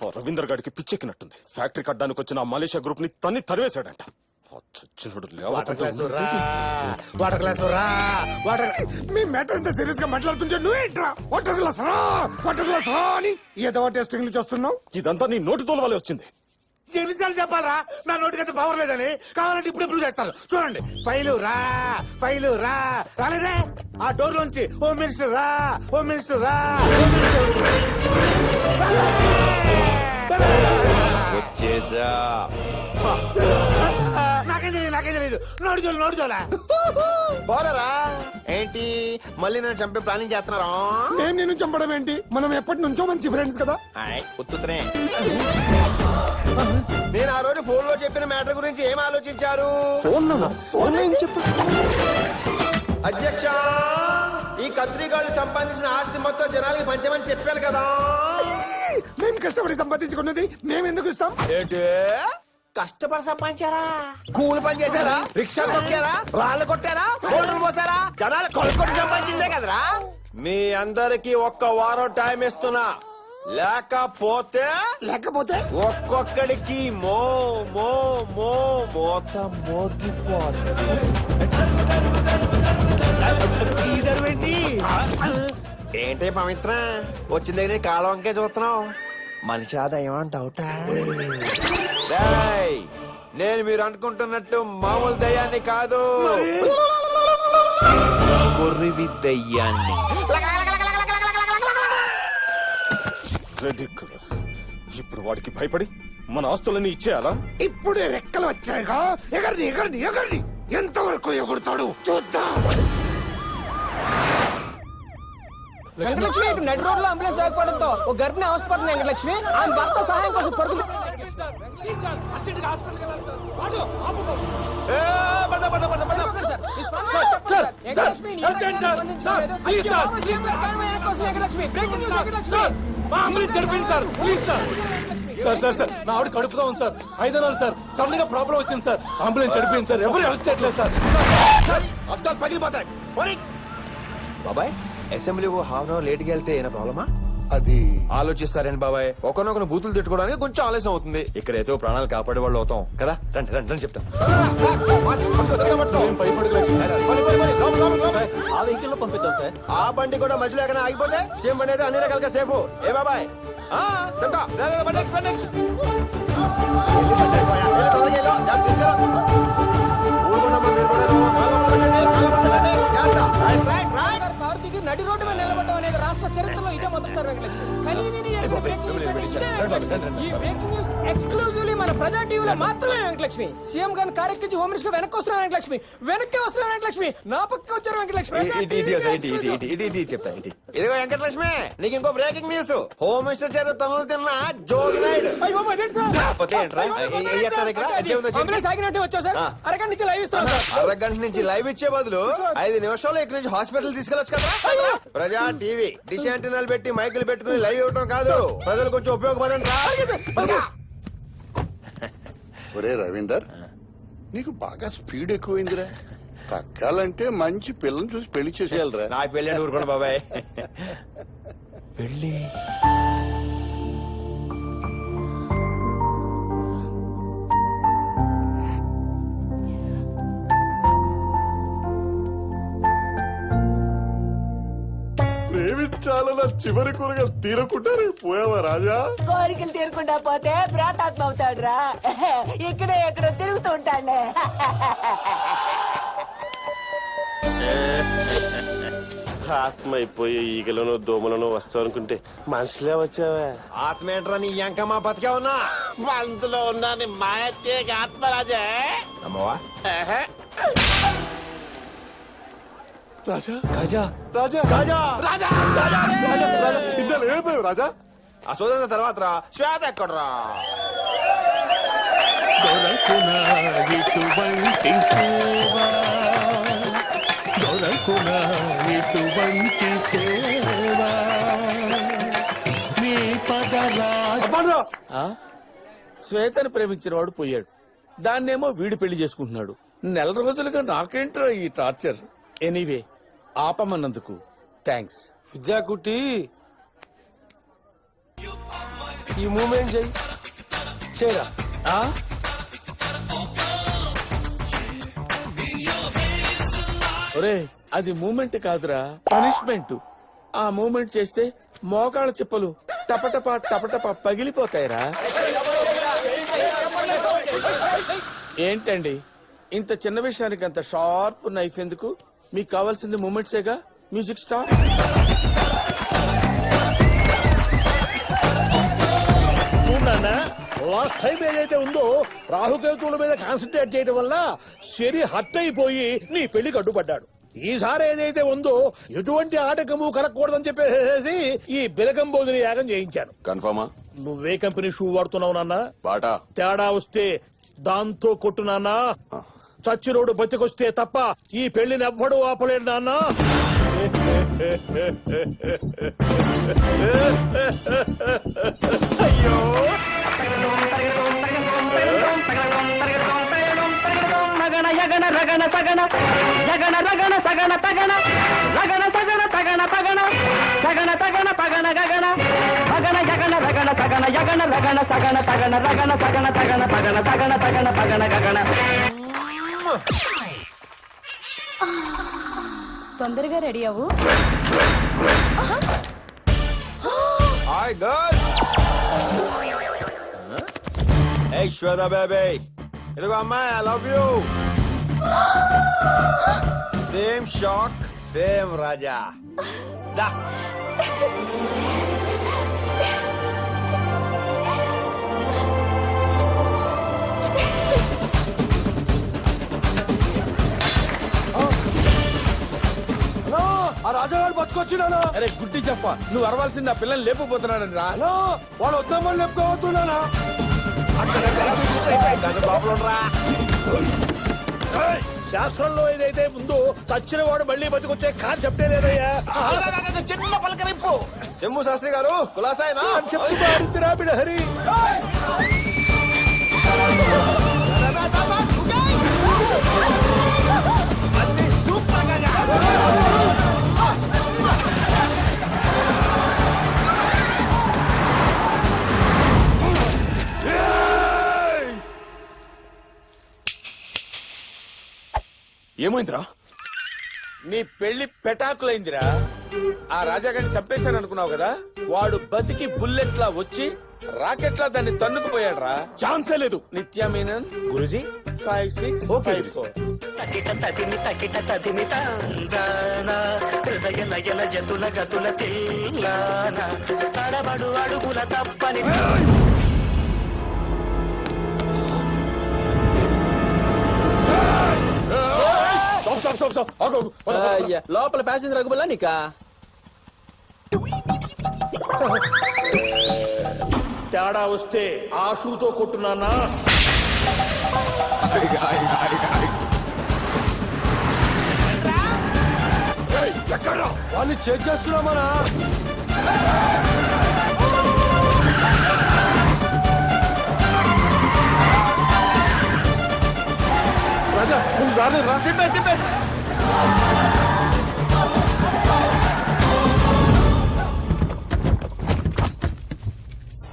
రవీందర్ గారికి పిచ్చెక్కినట్టుంది. ఫ్యాక్టరీ కట్టడానికి వచ్చిన ఆ మలేషియా గ్రూప్ ని తన్ని తరివేశాడంట. మీ మ్యాటర్ ఎంత సీరియస్ గా మాట్లాడుతుంటే నువ్వేంట్రా వాటర్ గ్లాస్ రా అని ఏదో టెస్టింగ్ చేస్తున్నావు. ఇదంతా నీ నోటి తోలవాలే వచ్చింది. ఎన్నిసార్లు చెప్పాలరా నా నోటి కంటే పవర్ లేదని? కావాలంటే ఇప్పుడు ప్రూవ్ చేస్తాను చూడండి. ఫైలు రా రాలేదే? ఆ డోర్ లోంచి హోమ్ మినిస్టర్ రా వచ్చేసా. నాకేం తెలియదు. నోడుదోలా పోలరా ఏంటి మళ్ళీ నన్ను చంపే ప్లానింగ్ చేస్తున్నారా? నేను నిన్ను చంపడం ఏంటి? మనం ఎప్పటి నుంచో మంచి ఫ్రెండ్స్ కదా. ఉత్తుతనే. నేను ఆ రోజు ఫోన్ లో చెప్పిన మ్యాటర్ గురించి ఏం ఆలోచించారు? ఫోన్ చెప్పు. అధ్యక్ష, ఈ కత్రిగాళ్ళు సంపాదించిన ఆస్తి మొత్తం జనాలకి పంచమని చెప్పాను కదా. మేము కష్టపడి సంపాదించుకున్నది మేము ఎందుకు ఇస్తాం? ఏంటి కష్టపడి సంపాదించారా? కూలి పని చేశారా? రిక్షా కొట్టారా? రాళ్ళు కొట్టారా? హోటల్ పోసారా? జనాలు కొనుక్కొట్టి సంపాదించిందే కదరా. మీ అందరికి ఒక్క వారం టైం ఇస్తున్నా, లేకపోతే ఒక్కొక్కడికి మోత మోగిపోతుంది. ఏంటి పవిత్ర వచ్చిన దగ్గర కాలం వంకే చూస్తున్నావు? మనిషి ఆదాయం డౌటా? నేను మీరు అనుకుంటున్నట్టు మామూలు దయ్యాన్ని కాదు, కొర్రివి దయ్యాన్ని. ఇప్పుడు వాడికి భయపడి మన ఆస్తులన్నీ ఇచ్చేయాలా? ఇప్పుడే రెక్కలు వచ్చాయిగా, ఎగరని ఎంతవరకు ఎగురుతాడు చూద్దాం. వెంకటలక్ష్మి నడి రోడ్ లో అంబులెన్స్ లేకపోవడంతో ఒక గర్భిణి అవసరపడుతుంది. వెంకటలక్ష్మి ఆమె భర్త సహాయం కోసం పడుతుంది. సార్ నా ఆవిడ కడుపుగా ఉంది సార్. 5 నెలలు సార్. సడన్ గా ప్రాబ్లం వచ్చింది సార్. అంబులెన్స్ చనిపోయింది సార్. ఎవరు హెల్ప్ చేయట్లేదు సార్. అద్దాలు పగిలిపోతాయి. బాబాయ్ అసెంబ్లీకి హాఫ్ అవర్ లేట్ గా వెళ్తే ఏమైనా ప్రాబ్లమా? అది ఆలోచిస్తారండి బాబాయ్. ఒకరినొకరు బూతులు తిట్టుకోవడానికి కొంచెం ఆలస్యం అవుతుంది. ఇక్కడైతే ప్రాణాలు కాపాడే వాళ్ళు అవుతాం కదా. రండి చెప్తా. ఆ వెహికల్ లో పంపిద్దాం సార్. ఆ బండి కూడా మధ్యలో ఎక్కడ ఆగిపోతే సేమ్ బండి అయితే అన్ని రకాలుగా సేఫ్. ఏ బాబాయ్ కార్తీక్ నడి రోడ్డు మీద నిలబడడం అనేది రాష్ట్ర చరిత్రలో ఇదే మొదటిసారి. ఈ బ్రేకింగ్ న్యూస్ ఎక్స్క్లూజివ్లీ మన ప్రజా టీవీలో మాత్రమే. వెంకటలక్ష్మి సీఎం గారిని కారెక్కించి హోమ్ మినిస్టర్ వెనక్కి వస్తున్నారు. వెంకటలక్ష్మి వెనక్కి వస్తున్నారు. వెంకటలక్ష్మి నా పక్క వచ్చారు. వెంకటలక్ష్మి చెప్తా. ఇదిగో వెంకటలక్ష్మి, నీకు ఇంకో బ్రేకింగ్ న్యూస్. హోమ్ మినిస్టర్ చేత తనులు తిన్న జోగి నాయుడు. ఆగినట్టు వచ్చావు సార్. అరగంట నుంచి లైవ్ ఇస్తాను. అరగంట నుంచి లైవ్ ఇచ్చే బదులు 5 నిమిషాలు ఇక్కడి నుంచి హాస్పిటల్ తీసుకెళ్లొచ్చు కదా. ప్రజా టీవీ డిష్ యాంటీనాలు పెట్టి మైకులు పెట్టుకుని లైవ్ ఇవ్వడం కాదు, ప్రజలు కొంచెం ఉపయోగపడండి. ఒరే రవీందర్, నీకు బాగా స్పీడ్ ఎక్కువైందిరా. తగ్గాలంటే మంచి పిల్లని చూసి పెళ్లి చేసేయాలరా. నా పెళ్ళి ఊరుకోండి బాబాయ్. పెళ్ళి ప్రేమించాలన్న చివరి కోరికలు తీరకుండానే పోయావా రాజా? కోరికలు తీరకుండా పోతే ప్రాతాత్మ అవుతాడు రా. ఇక్కడే ఎక్కడో తిరుగుతూ ఉంటాడులే. ఆత్మ అయిపోయి ఈగలను దోమలను వస్తావనుకుంటే మనుషులే వచ్చావా? ఆత్మ ఏంట్రా నీ ఎంకమ్మా బతికే ఉన్నా అందులో ఉన్నా మాయచ్చే ఆత్మరాజా. అమ్మవా రాజా రాజా రాజా రాజా రాజా ఇంట్లో ఏమైపోయావు రాజా? ఆ సోదర తర్వాత రా. శ్వేత ఎక్కడరా? శ్వేతను ప్రేమించిన వాడు పోయాడు. దాన్నేమో వీడు పెళ్లి చేసుకుంటున్నాడు. నెల రోజులుగా నాకేంట్రా ఈ టార్చర్. ఎనీవే ఆపమన్నందుకు థ్యాంక్స్. విద్యాకుట్టి ఈ మూమెంట్ చెయ్యి చేయరా. ఆ? ఒరే అది మూమెంట్ కాదురా పనిష్మెంట్. ఆ మూమెంట్ చేస్తే మోకాళ్ళ చిప్పలు టపటపా టపటపా పగిలిపోతాయిరా. ఏంటండి ఇంత చిన్న విషయానికి అంత షార్ప్ నైఫ్ ఎందుకు? మీకు కావాల్సింది మూమెంట్సేగా. Music star. లాస్ట్ టైం ఏదైతే ఉందో రాహుకేతువుల మీద కాన్సన్ట్రేట్ చేయడం వల్ల శని హట్ అయిపోయి నీ పెళ్లికి అడ్డుపడ్డాడు. ఈసారి ఏదైతే ఉందో ఎటువంటి ఆటకము కలగకూడదని చెప్పేసి ఈ బిలకంబోదిని యాగం చేయించాను. కన్ఫర్మా? నువ్వే కంపెనీ షూ వాడుతున్నావు నాన్న? బాటా. తేడా వస్తే దాంతో కొట్టు నాన్న. చచ్చినోడు బతికొస్తే తప్ప ఈ పెళ్లిని ఎవ్వడూ ఆపలేడు నాన్న. అయ్యో సగణ యగణ రగణ సగణ జగణ రగణ సగణ తగణ రగణ సగణ తగణ పగణ సగణ తగణ పగణ గగణ పగణ యగణ రగణ సగణ యగణ రగణ సగణ తగణ రగణ సగణ తగణ పగణ సగణ తగణ పగణ గగణ. తొందరగా రెడీ అవ్వు. Hi girl. ఏ శ్వేత బేబీ, ఇదిగో అమ్మాయి, I love you. Same shock same Raja. దా. ఆ రాజాగారు బతుకొచ్చినానా? అరే గుడ్డి చెప్ప, నువ్వు అరవాల్సింది ఆ పిల్లల్ని లేపుపోతున్నాడని రా. వాడు వచ్చామని లేపుకోవద్దున్నానా? శాస్త్రంలో ఏదైతే ముందు చచ్చిన వాడు మళ్ళీ బతికొచ్చే కాన్సెప్టే లేదయ్యా. చిన్న పలకరింపు. చెంబు శాస్త్రి గారు కులాసాయనా హరి. ఏమైందిరా? నీ పెళ్లి పెటాకులైందిరా. ఆ రాజాగారిని చంపేశాను అనుకున్నావు కదా, వాడు బతికి బుల్లెట్ లా వచ్చి రాకెట్ లా దాన్ని తన్నుకుపోయాడు రా. ఛాన్సే లేదు. నిత్యా మీనన్ గురుజీ 5654. తకిట తదిమి తకిట తదిమి తందాన హృదయ నయన జతుల గతుల తెల్లాన తడబడు అడుగుల తప్పని. లోపల ప్యాసింజర్ అగుబల్లా నీకా? తేడా వస్తే ఆ షూతో కొట్టున్నానా? ఎక్కడ వాళ్ళు చెక్ చేస్తున్నామనా? రాజా నువ్వు దారి రా.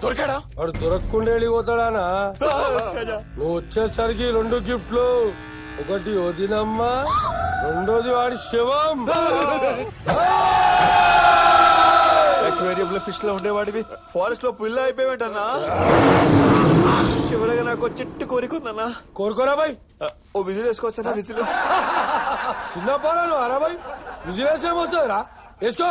దొరికాడా? వాడు దొరకకుండా వెళ్ళిపోతాడానా? నువ్వు వచ్చేసరికి 2 గిఫ్ట్లు. ఒకటి వదినమ్మ, రెండోది వాడి శవం. అక్వేరియం లో ఫిష్ లో ఉండేవాడివి ఫారెస్ట్ లో పుల్ల అయిపోయావేంటన్నా? చివరగా నాకు చిట్టు కోరికుందన్నా. కోరుకోరా బాయ్. ఓ విజిల్ వేసుకోవచ్చా? విజిల్ చిన్న పోరాను అరా బాయ్. విజిలేసి ఏమొస్తుందిరా? వేసుకో.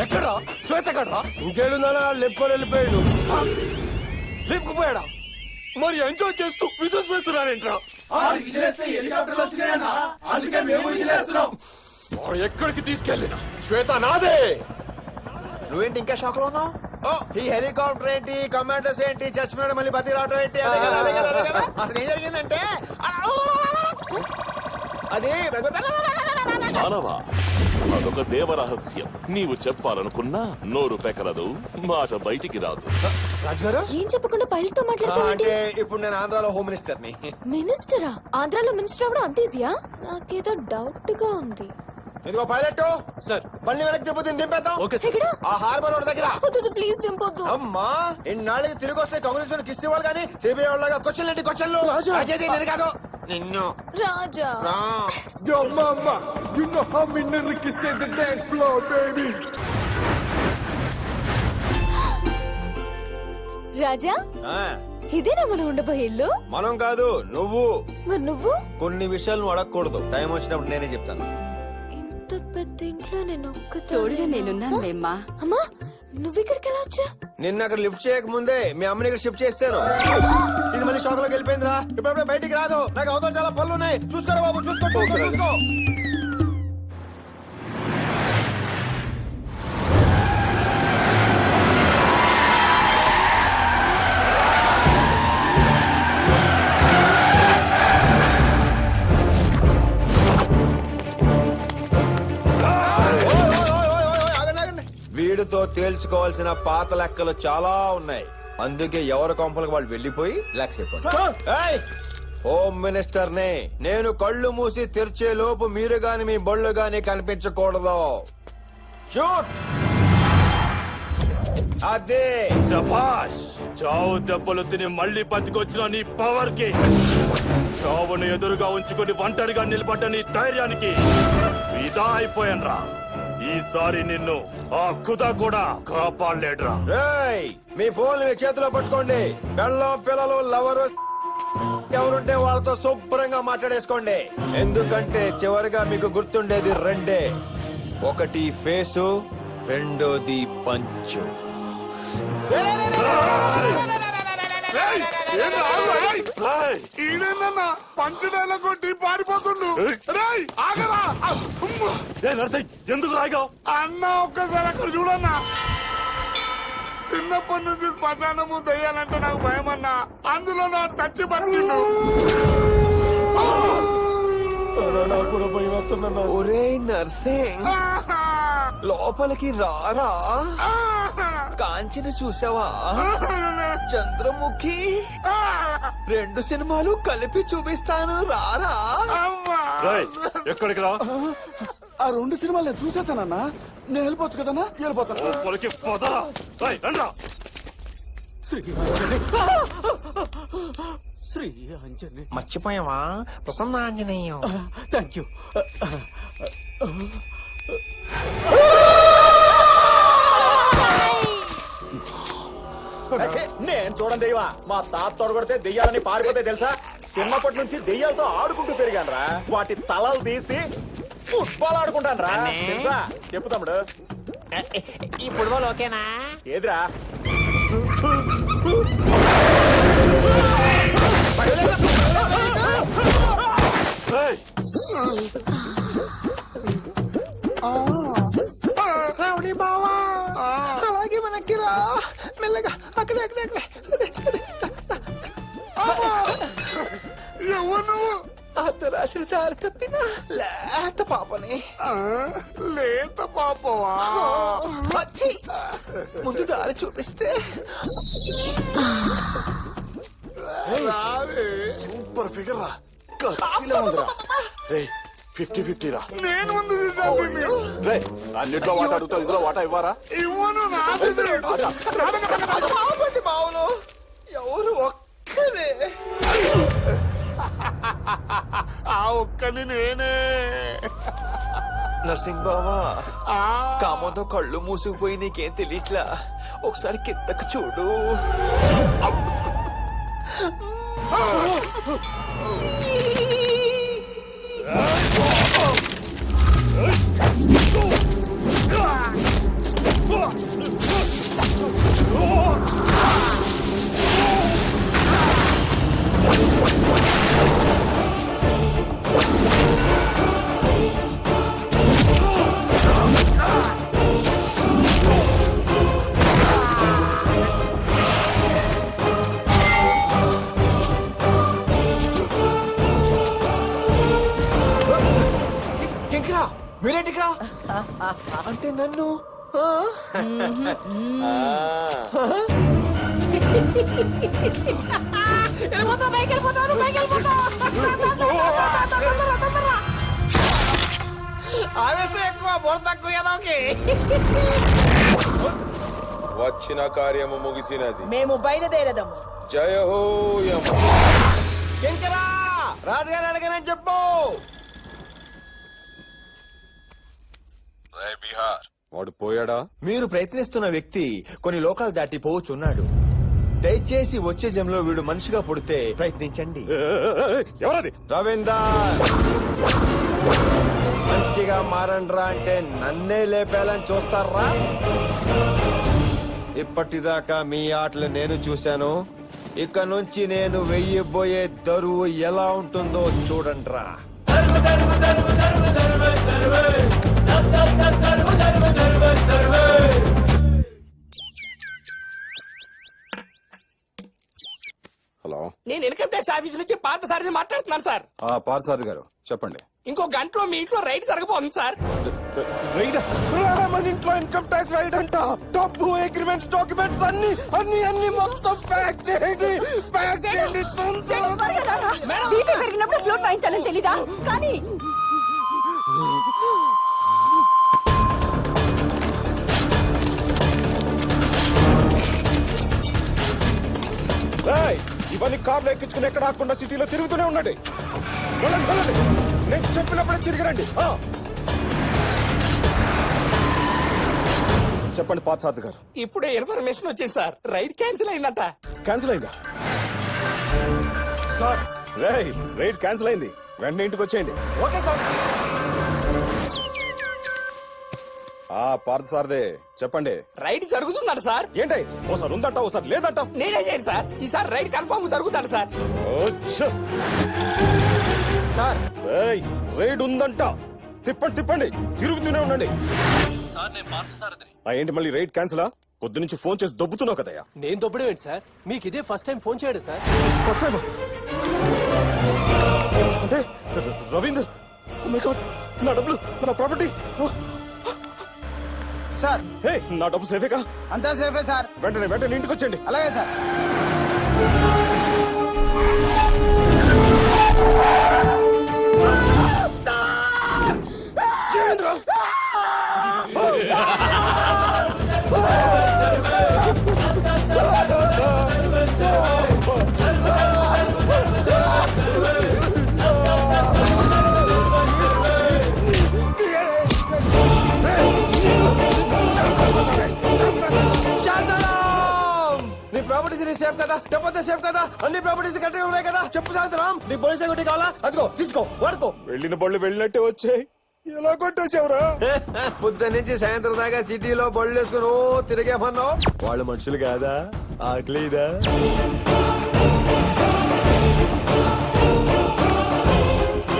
ఎక్కడా? శ్వేత ఎక్కడా? ఇంకేడుందా? లెప్పని వెళ్ళిపోయాడు. లేపుకుపోయాడా? మరి ఎంజాయ్ చేస్తూ విజిల్స్ వేస్తున్నారేంట్రా వాడు ఎక్కడికి తీసుకెళ్ళినా శ్వేత నాదే. నువ్వేంటి ఇంకా షాక్ లో ఉన్నావు? ఓ ఈ హెలికాప్టర్ ఏంటి, కమాండోస్ ఏంటి, చచ్చిపోయాడు మళ్ళీ బతి రావటం ఏంటి? అదే కదా, అదే కదా, అదే కదా. అసలు ఏం జరిగిందంటే అది మానవా అదొక దేవరహస్యం. నీవు చెప్పాలనుకున్నా నోరు పెకరదు, మాట బయటికి రాదు. రాజుగారు ఏం చెప్పకుండా పైలట్ తో అంటే మాట్లాడతావేంటి? ఇప్పుడు నేను ఆంధ్రాలో హోమ్ మినిస్టర్ ని. మినిస్టరా? ఆంధ్రాలో మినిస్టర్ అవడం అంత ఈజీయా? నాకేదో డౌట్ గా ఉంది. ఇదిగో పైలట్ సార్, బండి వెనక్కి తిప్పుతుంది, దింపేద్దాం. ఎక్కడ? ఆ హార్బర్ రోడ్ దగ్గర. వద్దు, ప్లీజ్ దింపొద్దు. అమ్మా ఇన్నాళ్ళకి తిరిగి వస్తే కాంగ్రెస్ కిస్ ఇవ్వాలి కానీ సిబిఐ వాళ్ళగా క్వశ్చన్ ఏంటి క్వశ్చన్లు? అజయ్ నేను కాదు నిన్ను రాజా రా. రాజా, ఆ, ఇదేనా మనం ఉండబోయే ఇల్లు? మనం కాదు నువ్వు. మరి నువ్వు? కొన్ని విషయాలు నువ్వు అడగకూడదు, టైం వచ్చినప్పుడు నేనే చెప్తాను. ఇంత పెద్ద ఇంట్లో నేను తోడుగా నేనున్నాను లేమ్మా. అమ్మా, నువ్వు ఇక్కడికి ఎలా వచ్చా? నిన్న అక్కడ లిఫ్ట్ చేయక ముందే మీ అమ్మని ఇక్కడ షిఫ్ట్ చేస్తాను. ఇది మళ్ళీ షాక్ లోకి వెళ్ళిపోయిందిరా, ఇప్పుడు బయటికి రాదు. నాకు అవతల చాలా పనులు ఉన్నాయి, చూసుకోరా బాబు, చూసుకో. వీడితో తేల్చుకోవాల్సిన పాత లెక్కలు చాలా ఉన్నాయి, అందుకే ఎవరి కొంపలకు వాళ్ళు వెళ్లిపోయి రిలాక్స్ అయిపోయి. హోమ్ మినిస్టర్ నే నేను, కళ్ళు మూసి తెరిచే లోపు మీరు గాని మీ బళ్ళు గాని కనిపించకూడదు. షూట్. అదే శభాష్. చావు దెబ్బలు తిని మళ్ళీ బతికొచ్చిన నీ పవర్ కి, చావును ఎదురుగా ఉంచుకుని ఒంటరిగా నిలబడ్డ నీ ధైర్యానికి ఇదా అయిపోయాన్రా. ఈసారి నిన్ను ఆ ఖుదా కూడా కాపాడలేడురా. రేయ్, మీ ఫోన్ మీ చేతిలో పట్టుకోండి. పెళ్ళం పిల్లలు లవరు ఎవరుంటే వాళ్ళతో శుభ్రంగా మాట్లాడేసుకోండి. ఎందుకంటే చివరిగా మీకు గుర్తుండేది రెండే, ఒకటి ఫేసు, రెండోది పంచు. ఈడేనన్నా పంచడాల కొట్టి పారిపోతుండు. నర్సింగ్ ఎందుకు రాగావు అన్న ఒక్కసారి అక్కడ చూడన్నా. చిన్నప్పటి నుంచి శ్మశానము దయ్యాలంటే నాకు భయం అన్నా. అందులో నాకు చచ్చి బతికిండు. నాకు కూడా భయం వస్తుందన్నా. ఒరే నర్సింగ్, లోపలికి రారా. కాంచన చూసావా? చంద్రముఖి 2 సినిమాలు కలిపి చూపిస్తాను, రారా. ఎక్కడికి రా? ఆ 2 సినిమాలు నేను చూసేసానన్నా. నేను వెళ్ళిపోవచ్చు కదన్నా, వెళ్ళిపోతాను. లోపలికి పోతారా? రండ్రా. శ్రీ ఆంజనేయ. మర్చిపోయావా? ప్రసన్న ఆంజనేయం. Thank you. నేను చూడండి దెయ్యమా, మా తాత తొడగొడితే దెయ్యాలని పారిపోతే తెలుసా? చిన్నప్పటి నుంచి దెయ్యాలతో ఆడుకుంటూ పెరిగాను రా. వాటి తలలు తీసి ఫుట్బాల్ ఆడుకుంటాను రా, తెలుసా? చెప్పు తమ్ముడు. ఈ ఫుట్బాల్ ఓకేనా? ఏదిరా? రావుడి బావా, అలాగే మనకి రా, మెల్లగా అక్కడే అక్కడే అక్కడే. ఎవరు నువ్వు? అర్ధరాత్రి దారి తప్పిన లేత పాపని. లేత పాపవా? వచ్చి ముందు దారి చూపిస్తే. సూపర్ ఫిగర్ రా. కత్తిలా ఉందిరా. రేయ్ 50-50 రా. నేను ముందు చూసాను. రే అన్నిట్లో వాట అడుగుతావు, ఇందులో వాట ఇవ్వరా? ఇవ్వను. పాపండి బావులు ఎవరు ఒక్కరే. ఆ ఒక్కని నేనే. నర్సింగ్ బావా, కామంతో కళ్ళు మూసుకుపోయి నీకేం తెలియట్లా. ఒకసారి కిందకు చూడు. మీరేంటి ఇక్కడ అంటే నన్ను ఆ? వెళ్ళిపోతావు, పైకి వెళ్ళిపోతావు, నువ్వు పైకి వెళ్ళిపోతావు. ఆవేశం ఎక్కువ బుర్ర తక్కువ ఏదోకి. వచ్చిన కార్యము ముగిసినది. మేము బయలుదేరదాము. జయ హో యమ. కింకరా రాజుగారు అడగనని చెప్పు. వాడు పోయాడా? మీరు ప్రయత్నిస్తున్న వ్యక్తి కొన్ని లోకాలు దాటి పోవచ్చున్నాడు. దయచేసి వచ్చే జంలో వీడు మనిషిగా పుడితే ప్రయత్నించండి. ఎవరది? రవీందర్ మంచిగా మారండ్రా అంటే నన్నే లేపేయాలని చూస్తారా? ఇప్పటిదాకా మీ ఆటలు నేను చూశాను. ఇక నుంచి నేను వెయ్యబోయే దరువు ఎలా ఉంటుందో చూడండ్రా. హలో, నేను ఇన్కమ్ ట్యాక్స్ ఆఫీస్ నుంచి పాత సారిని మాట్లాడుతున్నాను సార్. పార్సారథి గారు చెప్పండి. ఇంకో గంటలో మీ ఇంట్లో రైడ్ జరగబోతుంది సార్. రైడ్ మన ఇంట్లో ఇన్కమ్ ట్యాక్స్ రైడ్ అంట. డబ్బు, అగ్రిమెంట్స్, డాక్యుమెంట్స్ అన్ని అన్ని అన్ని మొత్తం ప్యాక్ చేయండి. ప్యాక్ చేయండి. బీపీ పెరిగినప్పుడు ఫ్లూట్ వాయించాలని తెలీదా? కానీ ఇవన్నీ కార్లు ఎక్కించుకుని ఎక్కడ ఆకుండా సిటీలో తిరుగుతూనే ఉండండి. వెళ్ళండి, వెళ్ళండి. నేను చెప్పినప్పుడే తిరిగిరండి. చెప్పండి పార్సారథి గారు. ఇప్పుడే ఇన్ఫర్మేషన్ వచ్చింది సార్. రైడ్ క్యాన్సిల్ అయిందట. క్యాన్సిల్ అయిందా? సార్ రైడ్ క్యాన్సిల్ అయింది. వెంటనే ఇంటికి వచ్చేయండి. Okay sir. పార్థసారథి చెప్పండి. రైడ్ జరుగుతుందట సార్. ఏంటి ఓసారి ఉందంట ఓసారి లేదంట? నేనే చేయండి సార్. ఈసారి రైడ్ కన్ఫర్మ్ జరుగుతాడు సార్. సార్ రైడ్ ఉందంట. తిప్పండి తిప్పండి, తిరుగుతూనే ఉండండి. ఏంటి మళ్ళీ రైడ్ క్యాన్సిలా? పొద్దు నుంచి ఫోన్ చేసి దొబ్బుతున్నావు కదయ్యా. నేను దొబ్బడం ఏంటి సార్? మీకు ఇదే ఫస్ట్ టైం ఫోన్ చేయడం సార్. ఫస్ట్ టైం అంటే రవీందర్, ఓ మై గాడ్, నా డబ్బులు, నా ప్రాపర్టీ. సార్ హే, నా డబ్బు సేఫేగా? అంతా సేఫే సార్. వెంటనే వెంటనే ఇంటికి వచ్చేయండి. అలాగే సార్. నీ ప్రాపర్టీస్ నీ సేఫ్ కదా? డబ్బు సేఫ్ కదా? అన్ని ప్రాపర్టీస్ కరెక్ట్గా ఉన్నాయి కదా? చెప్పు సాయంత్రం. నీ పోలీస్ సెక్యూరిటీ కావాలా? అదిగో తీసుకో, వాడుకో. వెళ్ళిన బళ్ళు వెళ్ళినట్టే వచ్చాయి. ఎలా కొట్టేసావురా? పొద్దు నుంచి సాయంత్రం దాకా సిటీలో బళ్ళు వేసుకుని ఓ తిరిగే పన్నావు. వాళ్ళు మనుషులు కాదా? ఆకలిదా?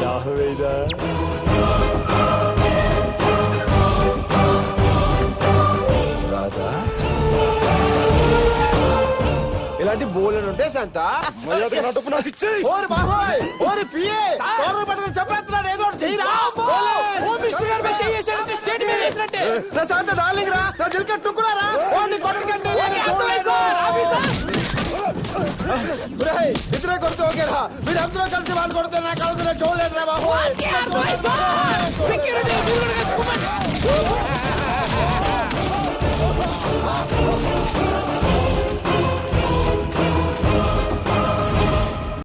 దాహమేదా? రాదా? ఇలాంటి బోలను ఉంటే శాంత మర్యాదగా నా డబ్బు నాకు ఇచ్చేయ్. ఓరి బాబోయ్, ఓరి పిఏ, ఓరి పట్టుకుని చెప్పేస్తున్నాడు. ఏదో ఒకటి చెయ్యిరా. నా శాంత డార్లింగ్ రా, నా దిల్క టుక్కురారా. ఓని కొట్టుకండి, ఇద్దరే కొడుతూ ఓకేరా. మీరు అందరూ కలిసి వాళ్ళు కొడితే నా కలుగుతున్నా చూడలేదురా బాబు.